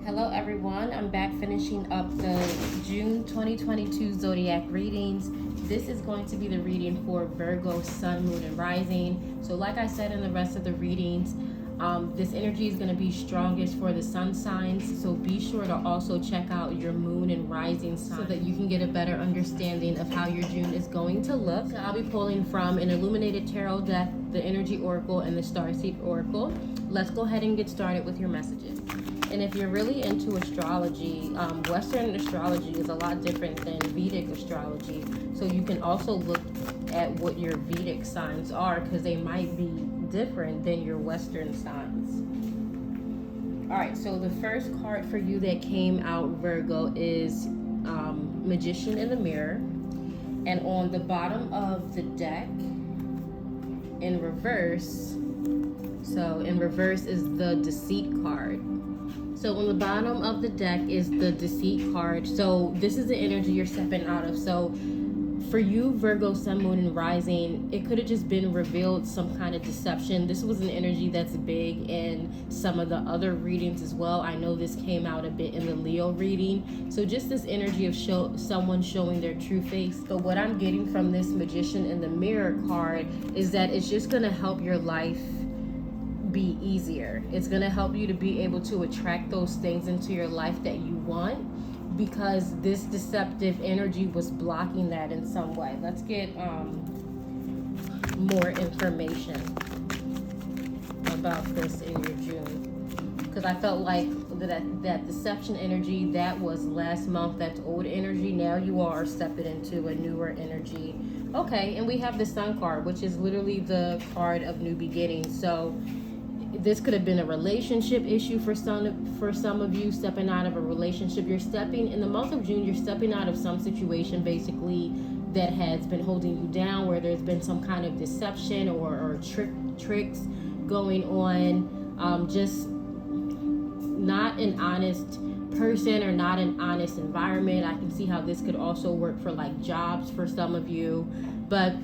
Hello everyone, I'm back finishing up the June 2022 zodiac readings. This is going to be the reading for Virgo, Sun, Moon, and Rising. So like I said in the rest of the readings, this energy is going to be strongest for the sun signs. So be sure to also check out your moon and rising sign so that you can get a better understanding of how your June is going to look. So I'll be pulling from an illuminated tarot deck, the energy oracle, and the starseed oracle. Let's go ahead and get started with your messages. And if you're really into astrology, Western astrology is a lot different than Vedic astrology. So you can also look at what your Vedic signs are, because they might be different than your Western signs. All right, so the first card for you that came out, Virgo, is Magician in the Mirror. And on the bottom of the deck, in reverse, so in reverse is the Deceit card. So on the bottom of the deck is the Deceit card. So this is the energy you're stepping out of. So for you, Virgo, Sun, Moon, and Rising, it could have just been revealed some kind of deception. This was an energy that's big in some of the other readings as well. I know this came out a bit in the Leo reading. So just this energy of someone showing their true face. But what I'm getting from this Magician in the Mirror card is that it's just going to help your life be easier. It's going to help you to be able to attract those things into your life that you want, because this deceptive energy was blocking that in some way. Let's get more information about this in your June, because I felt like that deception energy, that was last month, that's old energy. Now you are stepping into a newer energy. Okay, and we have the Sun card, which is literally the card of new beginnings. So this could have been a relationship issue for some of you, stepping out of a relationship. You're stepping, in the month of June, you're stepping out of some situation basically that has been holding you down, where there's been some kind of deception or tricks going on. Just not an honest person or not an honest environment. I can see how this could also work for like jobs for some of you, but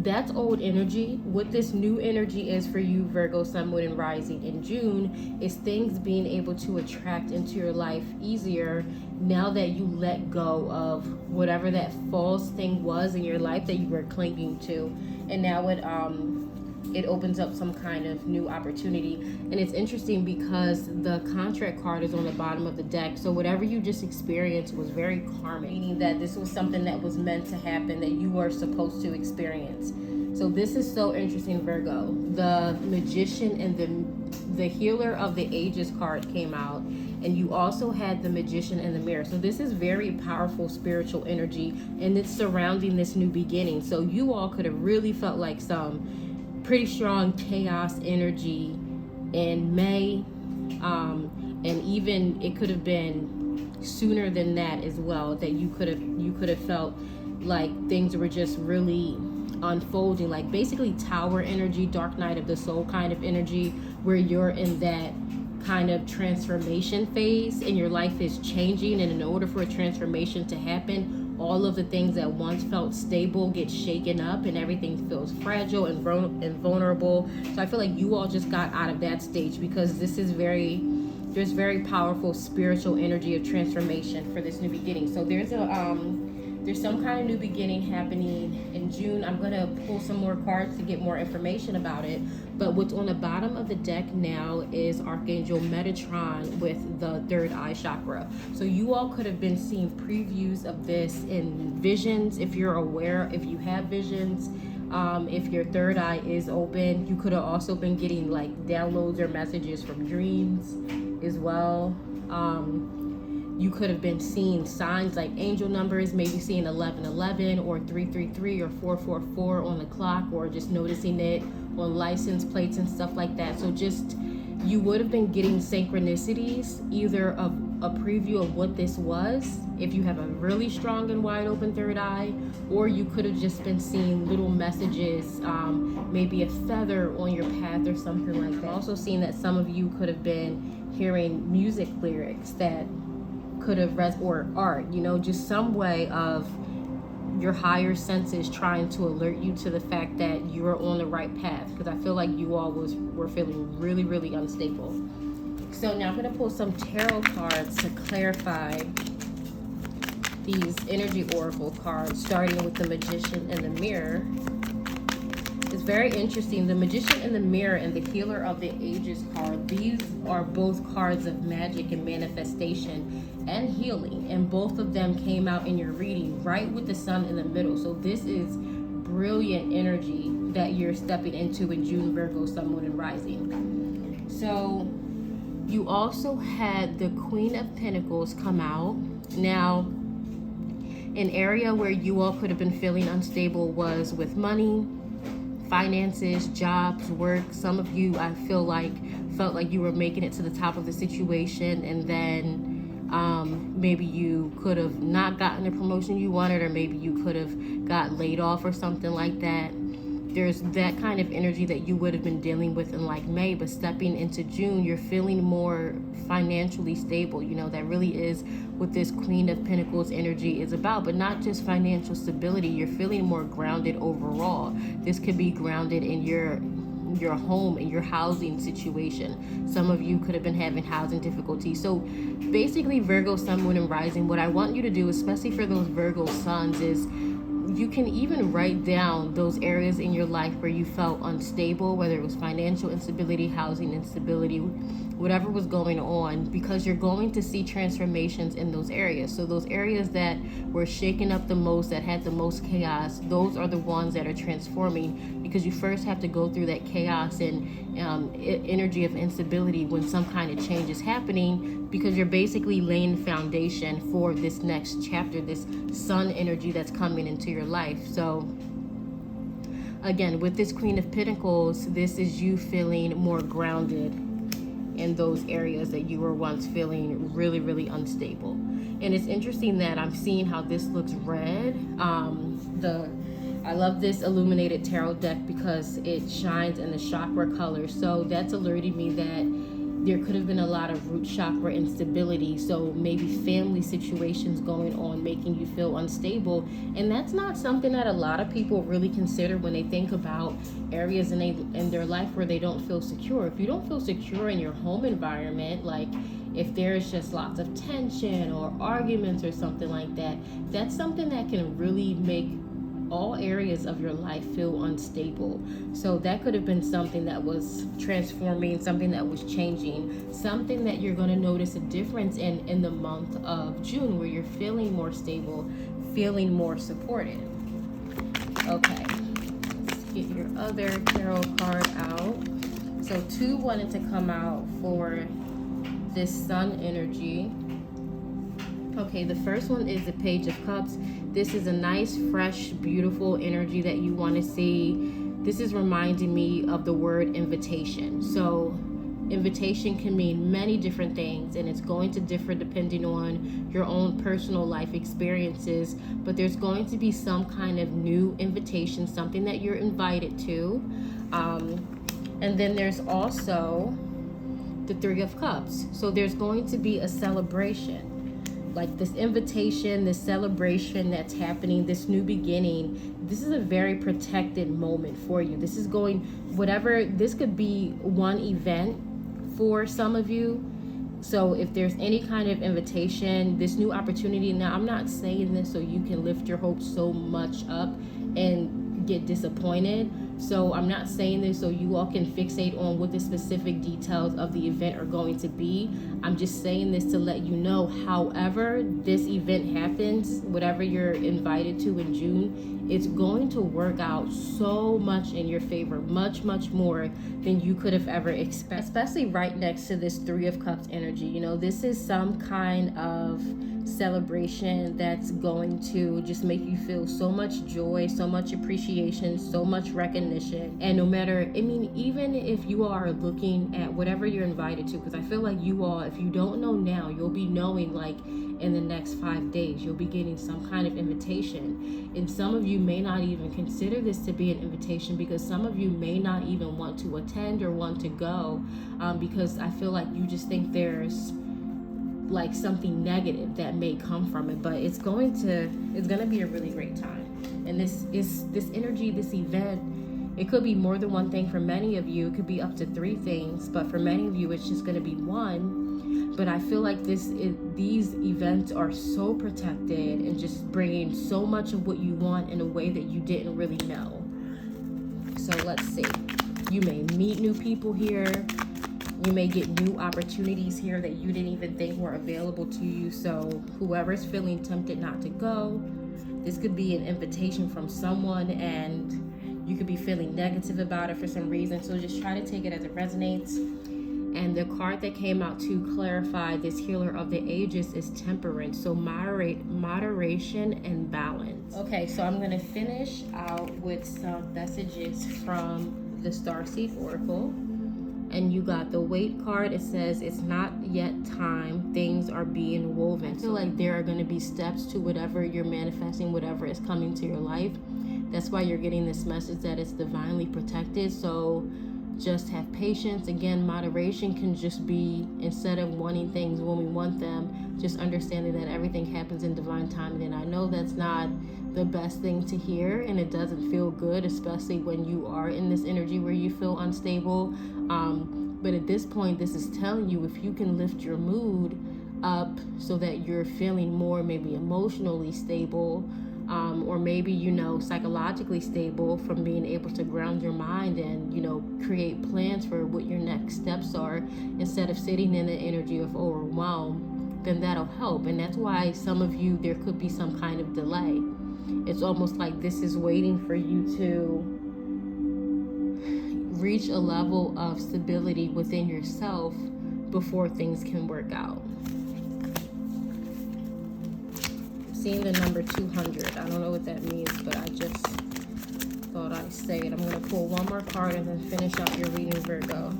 that's old energy. What this new energy is for you, Virgo, Sun, Moon, and Rising in June, is things being able to attract into your life easier now that you let go of whatever that false thing was in your life that you were clinging to. And now it opens up some kind of new opportunity. And it's interesting because the contract card is on the bottom of the deck. So whatever you just experienced was very karmic, meaning that this was something that was meant to happen, that you were supposed to experience. So this is so interesting, Virgo. The Magician and the Healer of the Ages card came out, and you also had the Magician in the Mirror. So this is very powerful spiritual energy, and it's surrounding this new beginning. So you all could have really felt like some pretty strong chaos energy in May, and even it could have been sooner than that as well, that you could have felt like things were just really unfolding, like basically Tower energy, Dark Night of the Soul kind of energy, where you're in that kind of transformation phase and your life is changing, and in order for a transformation to happen, all of the things that once felt stable get shaken up and everything feels fragile and vulnerable. So I feel like you all just got out of that stage, because this is there's very powerful spiritual energy of transformation for this new beginning. So there's some kind of new beginning happening in June. I'm going to pull some more cards to get more information about it. But what's on the bottom of the deck now is Archangel Metatron with the third eye chakra. So you all could have been seeing previews of this in visions, if you're aware, if you have visions. If your third eye is open, you could have also been getting like downloads or messages from dreams as well. You could have been seeing signs like angel numbers, maybe seeing 1111 or 333 or 444 on the clock, or just noticing it on license plates and stuff like that. So just, you would have been getting synchronicities, either of a preview of what this was, if you have a really strong and wide open third eye, or you could have just been seeing little messages, maybe a feather on your path or something like that. Also seeing that some of you could have been hearing music lyrics that could have or art, just some way of your higher senses trying to alert you to the fact that you're on the right path, because I feel like you all were feeling really, really unstable. So now I'm going to pull some tarot cards to clarify these energy oracle cards, starting with the Magician and the Mirror. It's very interesting. The Magician and the Mirror and the Healer of the Ages card, these are both cards of magic and manifestation and healing, and both of them came out in your reading right with the Sun in the middle. So this is brilliant energy that you're stepping into in June, Virgo, Sun, Moon, and Rising. So you also had the Queen of Pentacles come out. Now, an area where you all could have been feeling unstable was with money, finances, jobs, work. Some of you, I feel like, felt like you were making it to the top of the situation, and then maybe you could have not gotten the promotion you wanted, or maybe you could have got laid off or something like that. There's that kind of energy that you would have been dealing with in like May, but stepping into June, you're feeling more financially stable. You know, that really is what this Queen of Pentacles energy is about, but not just financial stability. You're feeling more grounded overall. This could be grounded in your home and your housing situation. Some of you could have been having housing difficulties. So basically, Virgo, Sun, Moon, and Rising, what I want you to do, especially for those Virgo suns, is you can even write down those areas in your life where you felt unstable, whether it was financial instability, housing instability, whatever was going on, because you're going to see transformations in those areas. So those areas that were shaken up the most, that had the most chaos, those are the ones that are transforming, because you first have to go through that chaos and energy of instability when some kind of change is happening, because you're basically laying foundation for this next chapter, this sun energy that's coming into your life. So again, with this Queen of Pentacles, this is you feeling more grounded in those areas that you were once feeling really, really unstable. And it's interesting that I'm seeing how this looks red. I love this illuminated tarot deck because it shines in the chakra color. So that's alerting me that there could have been a lot of root chakra instability. So maybe family situations going on making you feel unstable. And that's not something that a lot of people really consider when they think about areas in their life where they don't feel secure. If you don't feel secure in your home environment, like if there's just lots of tension or arguments or something like that, that's something that can really make all areas of your life feel unstable. So that could have been something that was transforming, something that was changing, something that you're going to notice a difference in the month of June, where you're feeling more stable, feeling more supported. Okay, let's get your other tarot card out. So two wanted to come out for this sun energy. Okay, the first one is the Page of Cups. This is a nice, fresh, beautiful energy that you want to see. This is reminding me of the word invitation. So invitation can mean many different things, and it's going to differ depending on your own personal life experiences, but there's going to be some kind of new invitation, something that you're invited to. And then there's also the Three of Cups. So there's going to be a celebration, like this invitation, this celebration that's happening, this new beginning. This is a very protected moment for you. This is going, whatever, this could be one event for some of you. So if there's any kind of invitation, this new opportunity, now I'm not saying this so you can lift your hopes so much up and get disappointed. So I'm not saying this so you all can fixate on what the specific details of the event are going to be. I'm just saying this to let you know, however this event happens, whatever you're invited to in June, it's going to work out so much in your favor, much, much more than you could have ever expected, especially right next to this Three of Cups energy. You know, this is some kind of celebration that's going to just make you feel so much joy, so much appreciation, so much recognition. And no matter, I mean, even if you are looking at whatever you're invited to, because I feel like you all, if you don't know now, you'll be knowing like in the next 5 days, you'll be getting some kind of invitation. And some of you may not even consider this to be an invitation, because some of you may not even want to attend or want to go, because I feel like you just think there's like something negative that may come from it. But it's going to be a really great time. And this energy, this event, It could be more than one thing for many of you. It could be up to 3 things, but for many of you, it's just going to be one. But I feel like these events are so protected and just bringing so much of what you want in a way that you didn't really know. So let's see. You may meet new people here. You may get new opportunities here that you didn't even think were available to you. So whoever's feeling tempted not to go, this could be an invitation from someone, and you could be feeling negative about it for some reason. So just try to take it as it resonates. And the card that came out to clarify this healer of the ages is temperance. So moderation and balance. Okay, so I'm going to finish out with some messages from the Starseed Oracle. And you got the Wait card. It says, it's not yet time. Things are being woven. I feel like there are going to be steps to whatever you're manifesting, whatever is coming to your life. That's why you're getting this message that it's divinely protected. So just have patience. Again, moderation can just be, instead of wanting things when we want them, just understanding that everything happens in divine timing. And I know that's not the best thing to hear, and it doesn't feel good, especially when you are in this energy where you feel unstable. But at this point, this is telling you, if you can lift your mood up so that you're feeling more maybe emotionally stable, or maybe, psychologically stable from being able to ground your mind and, create plans for what your next steps are instead of sitting in the energy of overwhelm, then that'll help. And that's why some of you, there could be some kind of delay. It's almost like this is waiting for you to reach a level of stability within yourself before things can work out. Seeing the number 200. I don't know what that means, but I just thought I'd say it. I'm going to pull one more card and then finish out your reading, Virgo.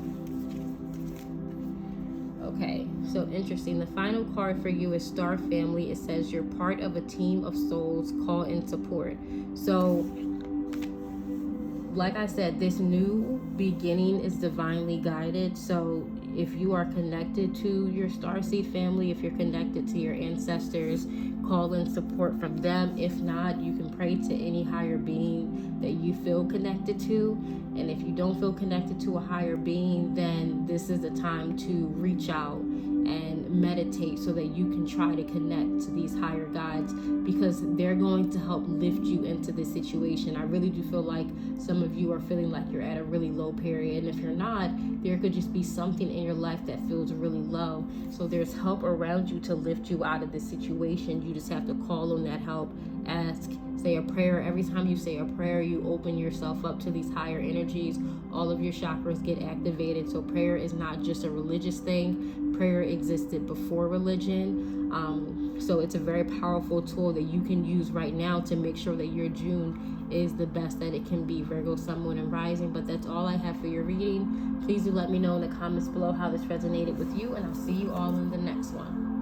Okay, so interesting. The final card for you is Star Family. It says you're part of a team of souls called in support. So, like I said, this new beginning is divinely guided. So if you are connected to your Starseed family, if you're connected to your ancestors, call in support from them. If not, you can pray to any higher being that you feel connected to. And if you don't feel connected to a higher being, then this is the time to reach out and meditate so that you can try to connect to these higher guides, because they're going to help lift you into this situation. I really do feel like some of you are feeling like you're at a really low period, and if you're not, there could just be something in your life that feels really low. So there's help around you to lift you out of this situation. You just have to call on that help, ask, say a prayer. Every time you say a prayer, you open yourself up to these higher energies. All of your chakras get activated. So prayer is not just a religious thing. Prayer existed before religion. So it's a very powerful tool that you can use right now to make sure that your June is the best that it can be, Virgo, Sun, Moon, and Rising. But that's all I have for your reading. Please do let me know in the comments below how this resonated with you, and I'll see you all in the next one.